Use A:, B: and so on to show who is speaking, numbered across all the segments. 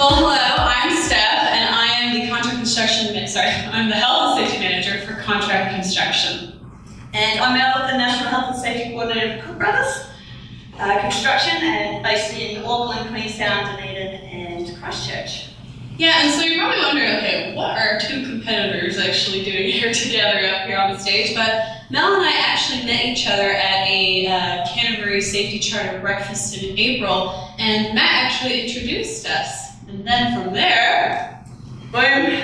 A: Well, hello, I'm Stef, and I am the I'm the Health and Safety Manager for Contract Construction.
B: And I'm Mel, the National Health and Safety Coordinator for Cook Brothers Construction, and based in Auckland, Queenstown, Dunedin, and Christchurch.
A: Yeah, and so you're probably wondering, okay, what are two competitors actually doing here together up here on the stage? But Mel and I actually met each other at a Canterbury Safety Charter breakfast in April, and Matt actually introduced us. And then from there,
B: boom,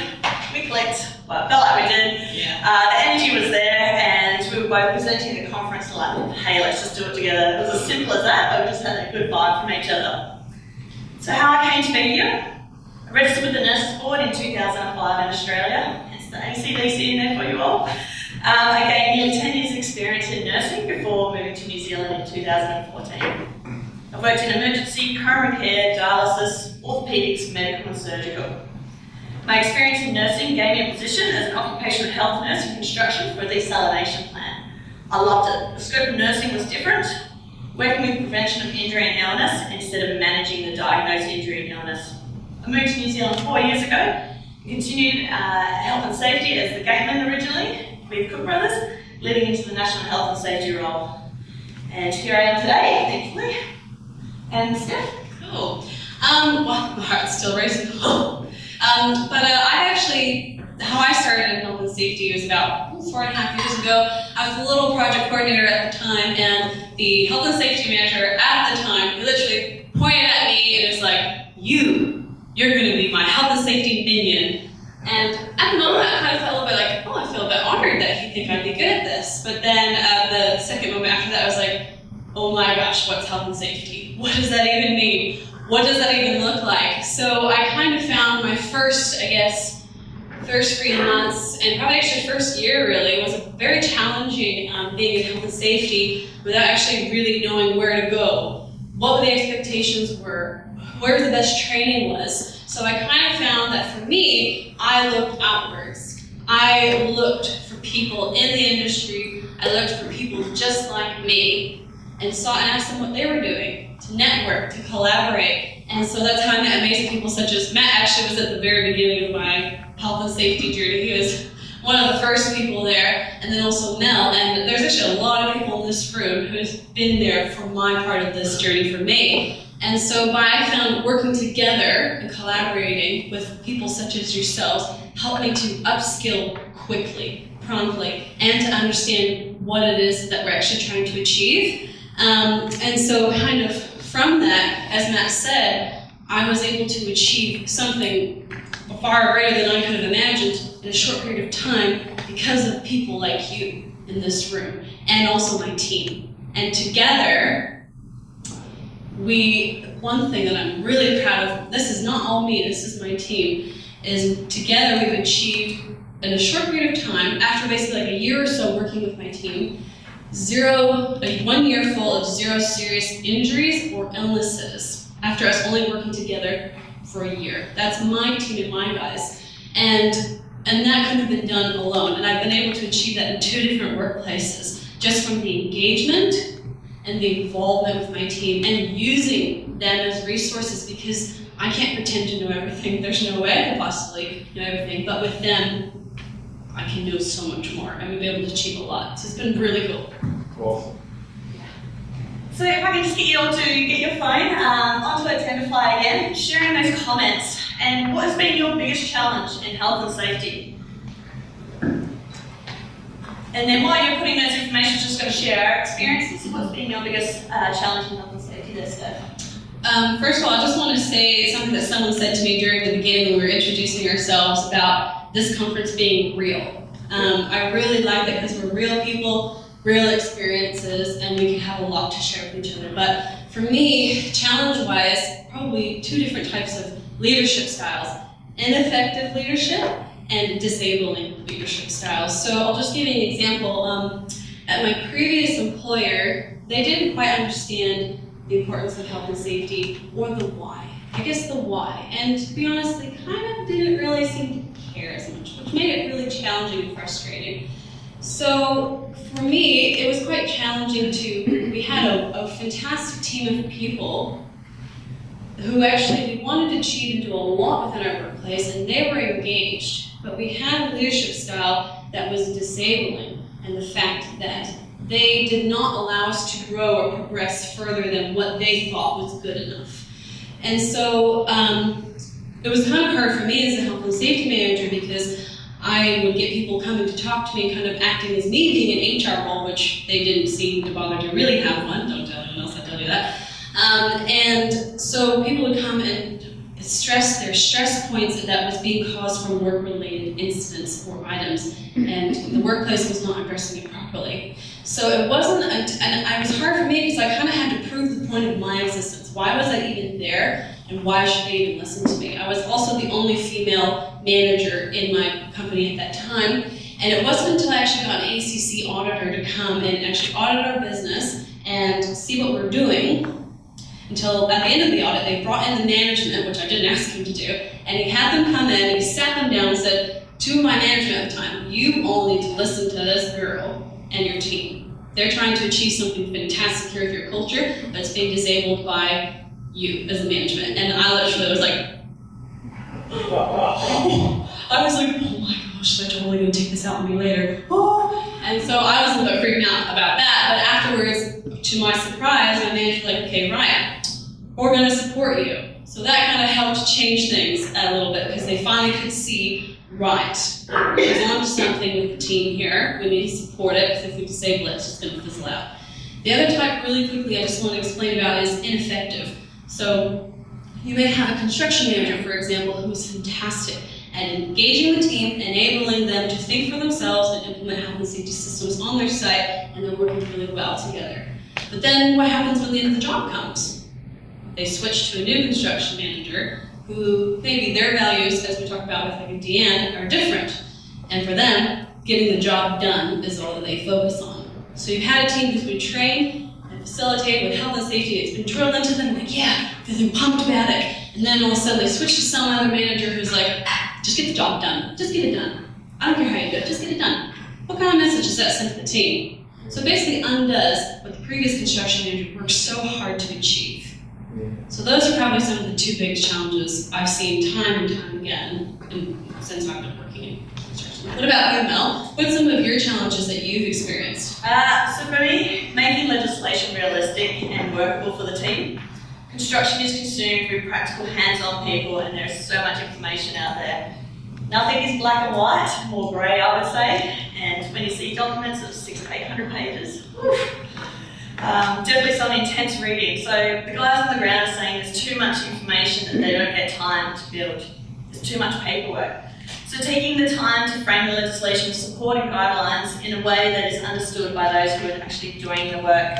B: we clicked. Well, it felt like we did.
A: Yeah.
B: The energy was there, and we were both presenting at the conference like, hey, let's just do it together. It was as simple as that, but we just had a good vibe from each other. So how I came to be here, I registered with the Nurses Board in 2005 in Australia. It's the ACDC in there for you all. I gained nearly 10 years experience in nursing before moving to New Zealand in 2014. I've worked in emergency, coronary care, dialysis, orthopaedics, medical and surgical. My experience in nursing gave me a position as an occupational health nurse in construction for a desalination plant. I loved it. The scope of nursing was different, working with prevention of injury and illness instead of managing the diagnosed injury and illness. I moved to New Zealand 4 years ago and continued health and safety as the gateman originally with Cook Brothers, leading into the National Health and Safety role. And here I am today, thankfully. And Steph?
A: Cool. Well, my heart's still racing. How I started in health and safety was about 4.5 years ago. I was a little project coordinator at the time, and the health and safety manager at the time literally pointed at me and was like, you're going to be my health and safety minion. And at the moment, I kind of felt a little bit like, oh, I feel a bit honored that he think I'd be good at this. But then the second moment after that, I was like, oh my gosh, what's health and safety? What does that even mean? What does that even look like? So I kind of found my first 3 months, and probably actually first year really, was very challenging being in health and safety without actually really knowing where to go, what the expectations were, where the best training was. So I kind of found that for me, I looked outwards. I looked for people in the industry, I looked for people just like me, and sought and asked them what they were doing, to network, to collaborate. And so that's how I met amazing people such as Matt. Actually was at the very beginning of my health and safety journey. He was one of the first people there, and then also Mel. And there's actually a lot of people in this room who's been there for my part of this journey for me. And so I found working together and collaborating with people such as yourselves helped me to upskill quickly, promptly, and to understand what it is that we're actually trying to achieve. And so kind of from that, as Matt said, I was able to achieve something far greater than I could have imagined in a short period of time because of people like you in this room, and also my team. And together, one thing that I'm really proud of, this is not all me, this is my team, is together we've achieved in a short period of time, after basically like a year or so working with my team, 1 year full of 0 serious injuries or illnesses after us only working together for a year. That's my team and my guys. And that couldn't have been done alone. And I've been able to achieve that in 2 different workplaces, just from the engagement and the involvement with my team and using them as resources, because I can't pretend to know everything. There's no way I could possibly know everything, but with them, I can know so much more, and we've been able to achieve a lot. So it's been really cool.
C: Awesome.
B: So if I can just get you all to get your phone onto Attendify again, sharing those comments, and what has been your biggest challenge in health and safety? And then while you're putting those information, just going to share our experiences. What's been your biggest challenge in health and safety there, Steph?
A: First of all, I just want to say something that someone said to me during the beginning when we were introducing ourselves about this conference being real. I really like that because we're real people, real experiences, and we can have a lot to share with each other. But for me, challenge-wise, probably 2 different types of leadership styles: ineffective leadership and disabling leadership styles. So I'll just give you an example. At my previous employer, they didn't quite understand the importance of health and safety, or the why. I guess the why. And to be honest, they kind of didn't really seem to care as much, which made it really challenging and frustrating. So for me, it was quite challenging we had a fantastic team of people who actually wanted to achieve and do a lot within our workplace, and they were engaged. But we had a leadership style that was disabling, and the fact that they did not allow us to grow or progress further than what they thought was good enough. And so it was kind of hard for me as a health and safety manager, because I would get people coming to talk to me, kind of acting as me being an HR role, which they didn't seem to bother to really have one. Don't tell anyone else I tell you that. And so people would come and stress their stress points that was being caused from work-related incidents or items, and the workplace was not addressing it properly. So it wasn't, and it was hard for me because I kind of had to prove the point of my existence. Why was I even there, and why should they even listen to me? I was also the only female manager in my company at that time, and it wasn't until I actually got an ACC auditor to come and actually audit our business and see what we're doing, until at the end of the audit, they brought in the management, which I didn't ask him to do, and he had them come in, and he sat them down and said to my management at the time, you all need to listen to this girl and your team. They're trying to achieve something fantastic here with your culture, but it's being disabled by you as the management. And I literally was like, oh my gosh, they're totally gonna take this out on me later. Oh. And so I was a little bit freaking out about that, but afterwards, to my surprise, my manager was like, okay, Ryan, we're gonna support you. So that kind of helped change things a little bit, because they finally could see, right, there's on to something with the team here, we need to support it, because if we disable it, it's just gonna fizzle out. The other type, really quickly, I just want to explain about is ineffective. So you may have a construction manager, for example, who is fantastic at engaging the team, enabling them to think for themselves and implement health and safety systems on their site, and they're working really well together. But then what happens when the end of the job comes? They switch to a new construction manager who maybe their values, as we talk about with like a Deanne, are different. And for them, getting the job done is all that they focus on. So you've had a team who's been trained and facilitated with health and safety. It's been drilled into them, like, yeah, they're pumped about it. And then all of a sudden they switch to some other manager who's like, just get the job done. Just get it done. I don't care how you do it, just get it done. What kind of message is that sent to the team? So it basically undoes what the previous construction manager worked so hard to achieve. So those are probably some of the two biggest challenges I've seen time and time again since I've been working in construction. What about you, Mel? What's some of your challenges that you've experienced?
B: So for me, making legislation realistic and workable for the team. Construction is consumed through practical, hands-on people, and there's so much information out there. Nothing is black and white, more grey, I would say. And when you see documents of 600 to 800 pages, definitely some intense reading. So the guys on the ground are saying there's too much information that they don't get time to build. There's too much paperwork. So taking the time to frame the legislation, supporting guidelines in a way that is understood by those who are actually doing the work.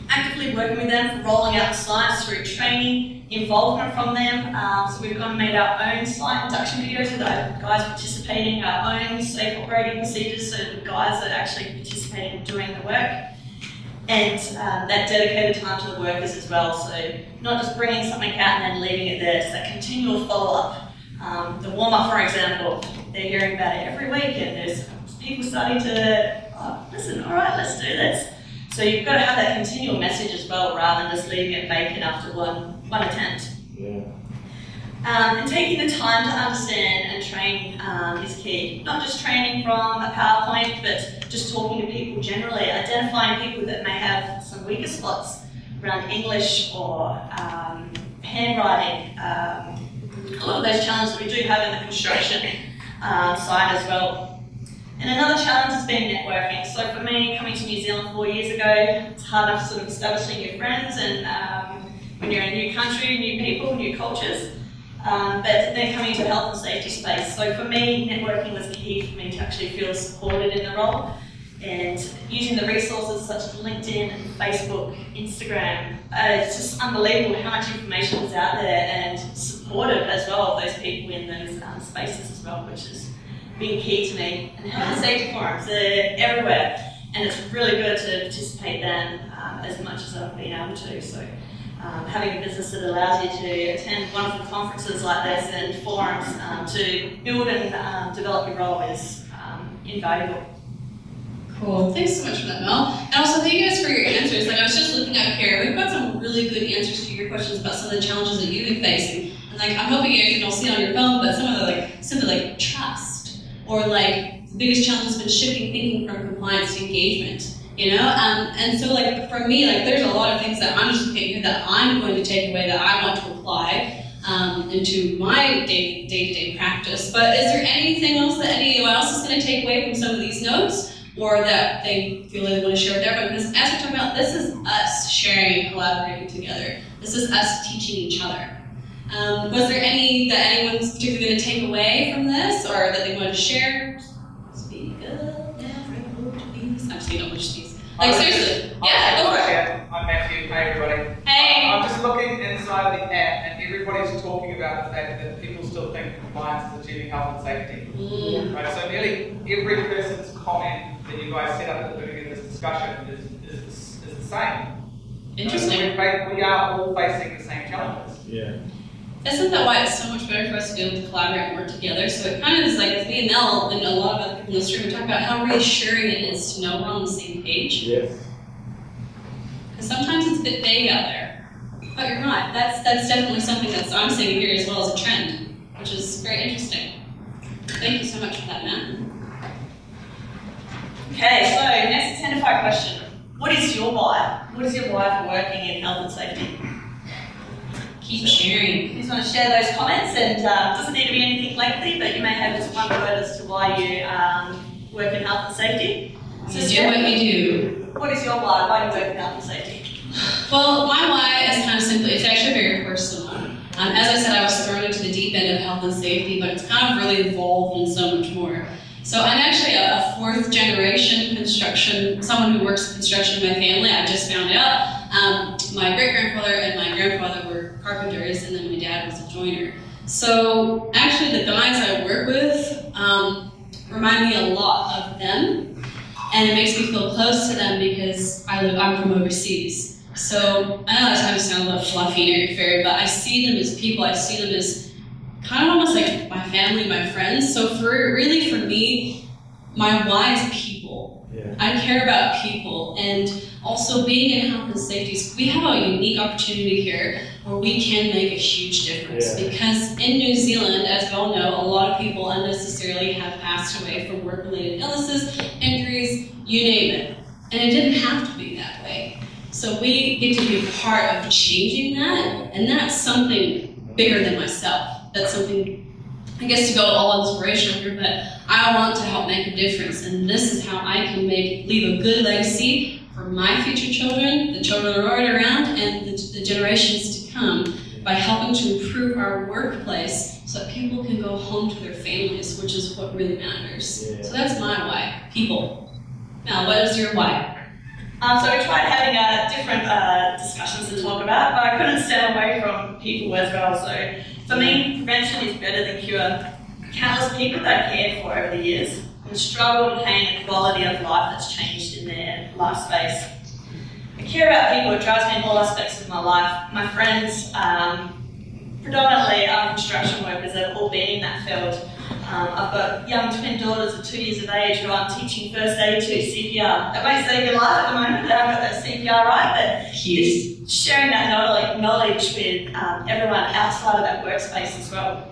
B: Actively working with them for rolling out the science through training, involvement from them. So we've gone and made our own site induction videos with our guys participating, our own safe operating procedures, so the guys that are actually participating in doing the work. And that dedicated time to the workers as well. So not just bringing something out and then leaving it there, so that continual follow-up. The warm-up, for example, they're hearing about it every week, and there's people starting to, listen, all right, let's do this. So you've got to have that continual message as well, rather than just leaving it vacant after one attempt.
C: Yeah.
B: And taking the time to understand and train is key. Not just training from a PowerPoint, but just talking to people generally, identifying people that may have some weaker spots around English or handwriting. A lot of those challenges that we do have in the construction side as well. And another challenge has been networking. So for me, coming to New Zealand 4 years ago, it's hard enough sort of establishing new friends and when you're in a new country, new people, new cultures. But then coming to a health and safety space. So for me, networking was key for me to actually feel supported in the role. And using the resources such as LinkedIn, Facebook, Instagram, it's just unbelievable how much information is out there, and supportive as well of those people in those spaces as well, which has been key to me. And health and safety forums, they're everywhere, and it's really good to participate then as much as I've been able to. So having a business that allows you to attend wonderful conferences like this and forums to build and develop your role is invaluable.
A: Cool. Thanks so much for that, Mel. And also thank you guys for your answers. Like I was just looking up here, we've got some really good answers answers to your questions about some of the challenges that you've been facing. And like, I'm hoping you guys can all see it on your phone, but some of the like, simply like trust, or like the biggest challenge has been shifting thinking from compliance to engagement. You know, and so like for me, like there's a lot of things that I'm just looking here that I'm going to take away that I want to apply into my day-to-day practice. But is there anything else that anyone else is going to take away from some of these notes, or that they feel they want to share with everyone? Because as we're talking about, this is us sharing and collaborating together. This is us teaching each other. Was there any that anyone's particularly going to take away from this, or that they wanted to share? Speak up now, I'm just kidding, don't push these. Like seriously, yeah, go for it.
C: I'm Matthew. Hey everybody.
A: Hey.
C: I'm just looking inside the app, and everybody's talking about the fact that people still think compliance is achieving health and safety. Right. So nearly every person's comment that you guys set up at the beginning of this discussion is the same.
A: Interesting.
C: So we are all facing the same challenges.
D: Yeah.
A: Isn't that why it's so much better for us to be able to collaborate and work together? So it kind of is like, as me and Mel and a lot of other people in this room, we talk about how reassuring it is to know we're on the same page.
D: Yes.
A: Because sometimes it's a bit vague out there. But you're not. That's definitely something that I'm seeing here as well as a trend, which is very interesting. Thank you so much for that, Matt.
B: Okay, so next identify question. What is your why? What is your why for working in health and safety?
A: Keep sharing.
B: You just want to share those comments, and it doesn't need to be anything lengthy, but you may have just one word as to why you work in health and safety. So
A: You do what you do.
B: What is your why? Why do you work in health and safety?
A: Well, my why is kind of simply, it's actually very personal. As I said, I was thrown into the deep end of health and safety, but it's kind of really evolved and so much more. So I'm actually a fourth generation construction, someone who works in construction in my family. I just found out. My great-grandfather and my grandfather were carpenters, and then my dad was a joiner. So actually the guys I work with remind me a lot of them, and it makes me feel close to them because I'm from overseas. So I know that kind of sounds a little fluffy and airy-fairy, but I see them as people. I see them as kind of almost like my family, my friends. So for me, my why is people.
D: Yeah.
A: I care about people, and also being in health and safety, we have a unique opportunity here where we can make a huge difference.
D: Yeah.
A: Because in New Zealand, as we all know, a lot of people unnecessarily have passed away from work-related illnesses, injuries, you name it. And it didn't have to be that way. So we get to be a part of changing that, and that's something bigger than myself. That's something, I guess, to go all inspirational here, but I want to help make a difference, and this is how I can leave a good legacy for my future children, the children that are already around, and the generations to come, by helping to improve our workplace so that people can go home to their families, which is what really matters.
D: Yeah.
A: So that's my why, people. Now, what is your why?
B: So we tried having different discussions to talk about, but I couldn't stay away from people as well. So for me, prevention is better than cure. Countless people that I cared for over the years, and the struggle and pain and quality of life that's changed in their life space. I care about people. It drives me in all aspects of my life. My friends, predominantly construction workers, that have all been in that field. I've got young twin daughters of 2 years of age who I'm teaching first aid to, CPR. That won't save your life at the moment, that I've got that CPR right, but just sharing that knowledge with everyone outside of that workspace as well.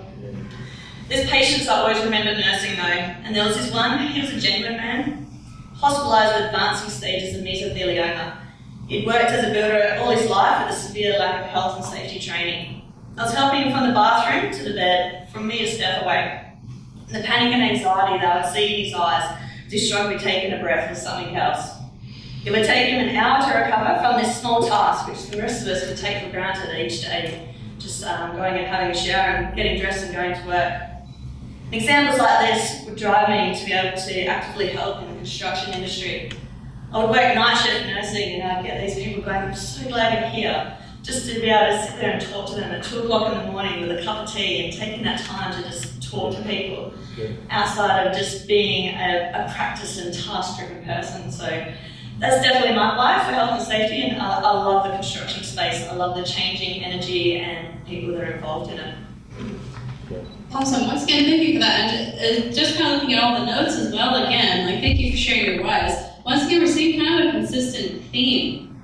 B: There's patients I always remember nursing though, and there was this one, he was a genuine man, hospitalised with advancing stages of mesothelioma. He'd worked as a builder all his life with a severe lack of health and safety training. I was helping him from the bathroom to the bed, from me a step away. The panic and anxiety that I would see in his eyes as he struggled with taking a breath was something else. It would take him an hour to recover from this small task, which the rest of us would take for granted each day, just going and having a shower and getting dressed and going to work. Examples like this would drive me to be able to actively help in the construction industry. I would work night shift nursing, and I'd get these people going, I'm so glad you're here, just to be able to sit there and talk to them at 2 o'clock in the morning with a cup of tea and taking that time to just talk to people outside of just being a practice and task-driven person. So that's definitely my why for health and safety, and I love the construction space. I love the changing energy and people that are involved in it.
A: Awesome. Once again, thank you for that. And just kind of looking at all the notes as well, again, like thank you for sharing your whys. Once again, we're seeing kind of a consistent theme.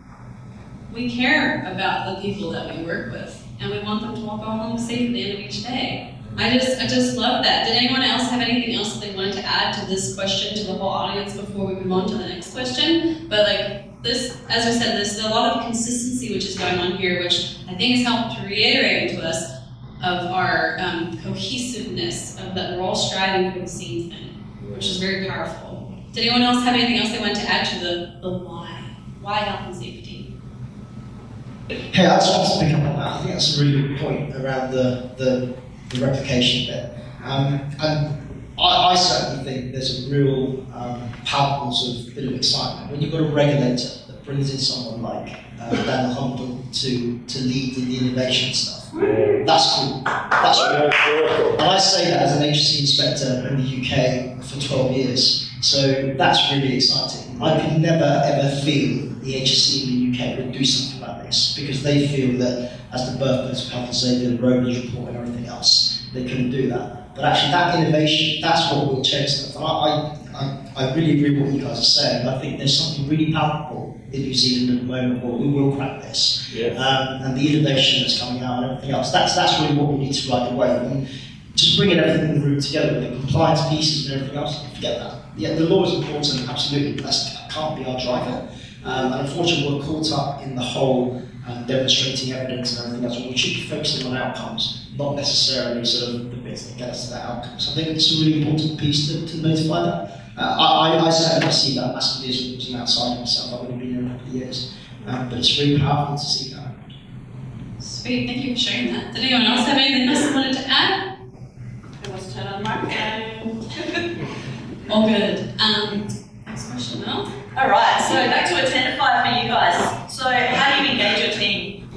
A: we care about the people that we work with, and we want them to all go home safe at the end of each day. I just love that. Did anyone else have anything else that they wanted to add to this question to the whole audience before we move on to the next question? But like this, as I said, there's a lot of consistency which is going on here, which I think has helped to reiterate to us of our cohesiveness, of that we're all striving for the same thing, which is very powerful. Did anyone else have anything else they wanted to add to the why? Why health and safety?
D: Hey, I just want to pick up on that. I think that's a really good point around the replication bit. And I certainly think there's a real palpable sort of bit of excitement. When you've got a regulator that brings in someone like Dan Humble to lead in the innovation stuff, that's cool. That's really cool. And I say that as an HSC inspector in the UK for 12 years. So that's really exciting. I could never ever feel the HSC in the UK would do something like this because they feel that as the birthplace of health and safety, the Rover's report and everything else, they couldn't do that. But actually that innovation, that's what will change stuff. And I really agree with what you guys are saying. I think there's something really palpable in New Zealand at the moment where we will crack this. Yes. And the innovation that's coming out and everything else, that's really what we need to ride the wave. And just bringing everything in the room together with the compliance pieces and everything else, forget that. Yeah, the law is important, absolutely, but that can't be our driver. And unfortunately, we're caught up in the whole demonstrating evidence and everything else. We should be focusing on outcomes, not necessarily sort of the bits that get us to that outcome. So I think it's a really important piece to notify that. I certainly see that massively as an outsider myself. I've only been here a couple of years, but it's really powerful to see that.
A: Sweet, thank you for sharing that. Did anyone else have anything else they wanted to add?
B: Who wants to turn on the microphone?
A: All good. Next question, Mel.
B: All right, so back to Attendify for you guys. So how do you engage your team?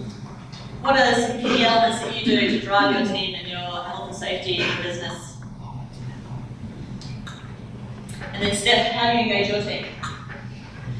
B: What are some key elements that you do to drive your team and your health and safety in your business? And then Steph, how do you engage your team?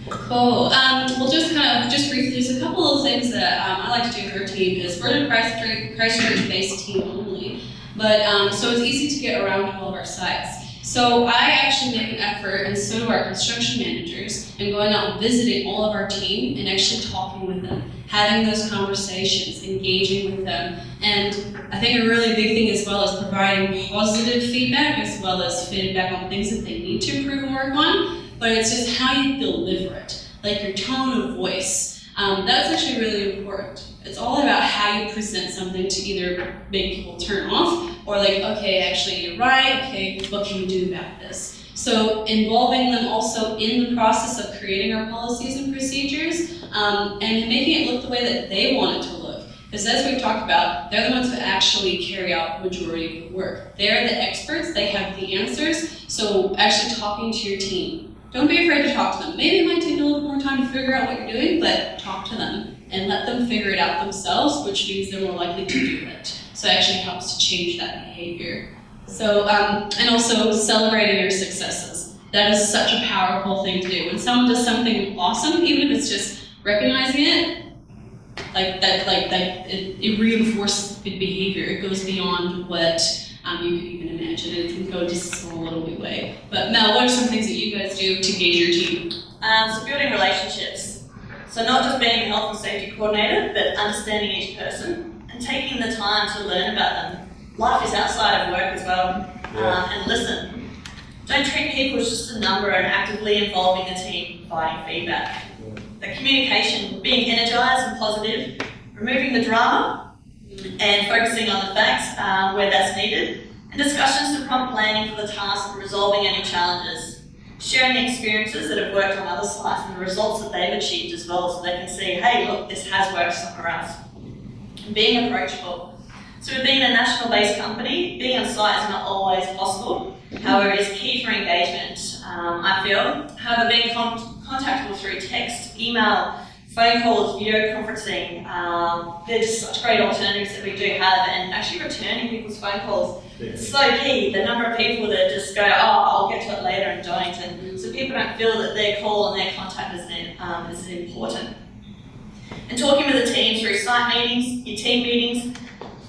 A: Cool. Well, just briefly, there's a couple of things that I like to do with our team. Is we're a Christchurch-based team only, but so it's easy to get around to all of our sites. So I actually make an effort, and so do our construction managers, in going out and visiting all of our team and actually talking with them, having those conversations, engaging with them. And I think a really big thing as well is providing positive feedback as well as feedback on things that they need to improve and work on. But it's just how you deliver it, like your tone of voice. That's actually really important. It's all about how you present something to either make people turn off or like, okay, actually you're right, okay, what can we do about this? So involving them also in the process of creating our policies and procedures and making it look the way that they want it to look. Because as we've talked about, they're the ones who actually carry out the majority of the work. They're the experts, they have the answers, so actually talking to your team. Don't be afraid to talk to them. Maybe it might take a little more time to figure out what you're doing, but talk to them and let them figure it out themselves, which means they're more likely to do it. So it actually helps to change that behavior. So, and also celebrating your successes. That is such a powerful thing to do. When someone does something awesome, even if it's just recognizing it, it reinforces the behavior. It goes beyond what you could even imagine. It can go just a small little bit way. But Mel, what are some things that you guys do to gauge your team?
B: So building relationships. So not just being a health and safety coordinator, but understanding each person and taking the time to learn about them. Life is outside of work as well, and listen. Don't treat people as just a number and actively involving the team, providing feedback. The communication, being energized and positive, removing the drama, and focusing on the facts where that's needed, and discussions to prompt planning for the task and resolving any challenges. Sharing experiences that have worked on other sites and the results that they've achieved as well, so they can see, hey, look, this has worked somewhere else. And being approachable. So with being a national-based company, being on site is not always possible. However, it's key for engagement, I feel. However, being contactable through text, email, phone calls, video conferencing, they're just such great alternatives that we do have, and actually returning people's phone calls. It's so key, the number of people that just go, oh, I'll get to it later and don't, and so people don't feel that their call and their contact is important. And talking with the team through site meetings, your team meetings,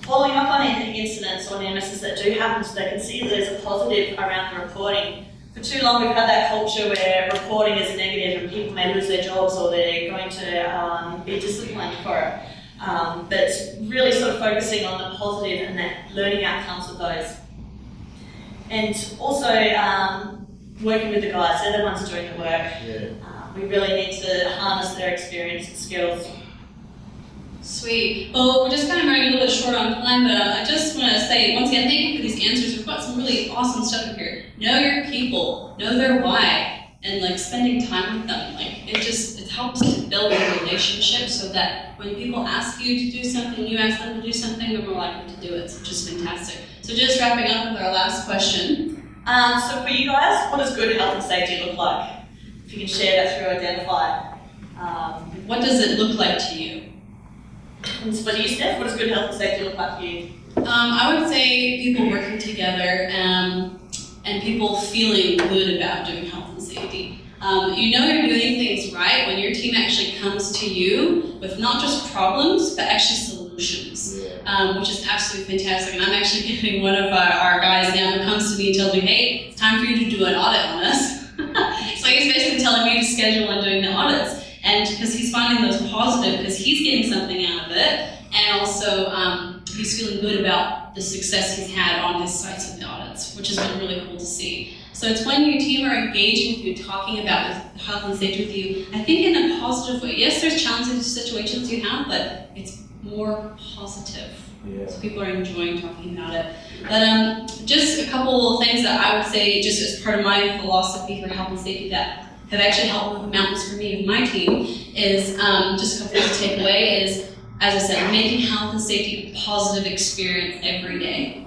B: following up on any incidents or near misses that do happen so they can see that there's a positive around the reporting. For too long we've had that culture where reporting is negative and people may lose their jobs or they're going to be disciplined for it. But it's really sort of focusing on the positive and that learning outcomes of those. And also working with the guys, they're the ones doing the work.
D: Yeah.
B: We really need to harness their experience and skills.
A: Sweet. Well, we're just kind of running a little bit short on time, but I just want to say, once again, thank you for these answers. We've got some really awesome stuff in here. Know your people, know their why, and like spending time with them. Like it helps to build a relationship so that when people ask you to do something, you ask them to do something, they're more likely to do it, which is fantastic. So just wrapping up with our last question.
B: So for you guys, what does good health and safety look like? If you can share that through Identify.
A: What does it look like to you?
B: And for you, Steph, what does good health and safety look like for you?
A: I would say people working together and people feeling good about doing health and safety. You know you're doing things right when your team actually comes to you with not just problems, but actually solutions, which is absolutely fantastic. And I'm actually getting one of our guys now who comes to me and tells me, hey, it's time for you to do an audit on us. So he's basically telling me to schedule on doing the audits. And because he's finding those positive, because he's getting something out of it, and also he's feeling good about the success he's had on his sites with the audits, which has been really cool to see. So it's when your team are engaging with you, talking about health and safety with you, I think in a positive way. Yes, there's challenging situations you have, but it's more positive.
D: Yeah.
A: So people are enjoying talking about it. But just a couple of things that I would say, just as part of my philosophy for health and safety that have actually helped move mountains for me with my team is just a couple things to take away is, as I said, making health and safety a positive experience every day.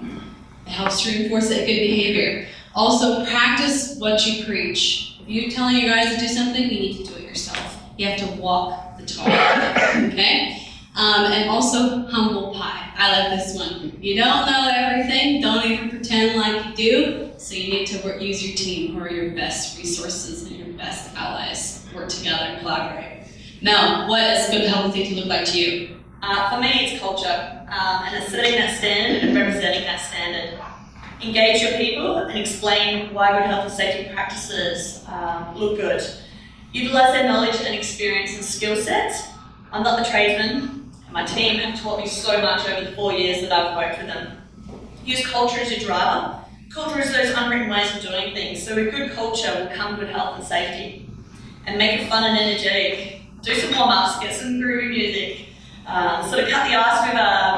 A: It helps to reinforce that good behavior. Also, practice what you preach. If you're telling your guys to do something, you need to do it yourself. You have to walk the talk, okay? And also, humble pie. I like this one. You don't know everything, don't even pretend like you do, so you need to use your team who are your best resources and your best allies. Work together and collaborate. Mel, what does good health and safety look like to you?
B: For me, it's culture, and it's setting that standard and representing that standard. Engage your people and explain why good health and safety practices look good. Utilise their knowledge and experience and skill sets. I'm not the tradesman, and my team have taught me so much over the 4 years that I've worked with them. Use culture as your driver. Culture is those unwritten ways of doing things, so with good culture will come good health and safety. And make it fun and energetic. Do some warm-ups, get some groovy music, sort of cut the ice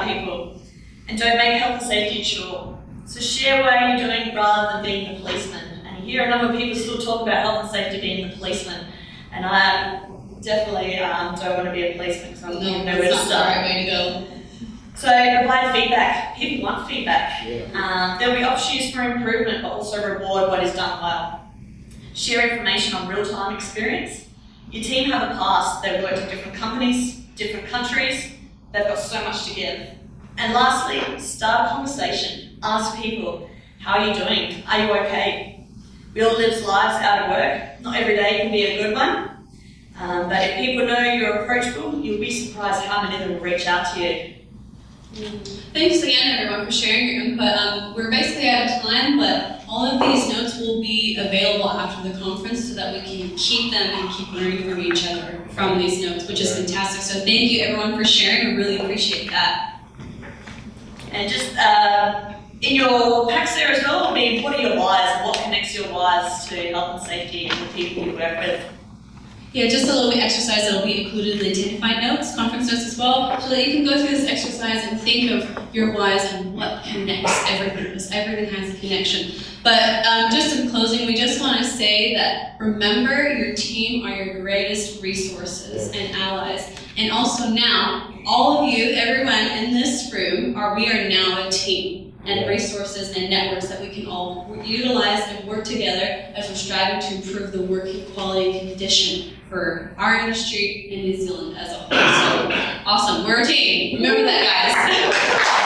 B: with people, and don't make health and safety short. So share what you're doing rather than being the policeman. And you hear a number of people still talk about health and safety being the policeman, and I definitely don't want to be a policeman because I don't know where to start.
A: That's not the right way to go.
B: So provide feedback. People want feedback.
D: Yeah.
B: There'll be opportunities for improvement, but also reward what is done well. Share information on real-time experience. Your team have a past. They've worked in different companies, different countries. They've got so much to give. And lastly, start a conversation. Ask people, how are you doing? Are you okay? We all live lives out of work. Not every day can be a good one. But if people know you're approachable, you'll be surprised how many of them will reach out to you.
A: Thanks again, everyone, for sharing your input. We're basically out of time, but all of these notes will be available after the conference so that we can keep them and keep learning from each other from these notes, which is fantastic. So thank you, everyone, for sharing. We really appreciate that.
B: And just in your packs there as well, what are your whys and what connects your whys to health and safety and the people you work with?
A: Yeah, just a little bit exercise that will be included in the Identified notes, conference notes as well, so that you can go through this exercise and think of your whys and what connects everything, because everything has a connection. But just in closing, we just want to say that remember your team are your greatest resources and allies. And also now, all of you, everyone in this room, we are now a team. And resources and networks that we can all utilize and work together as we're striving to improve the working quality and condition for our industry in New Zealand as a whole. So awesome, we're a team. Remember that, guys.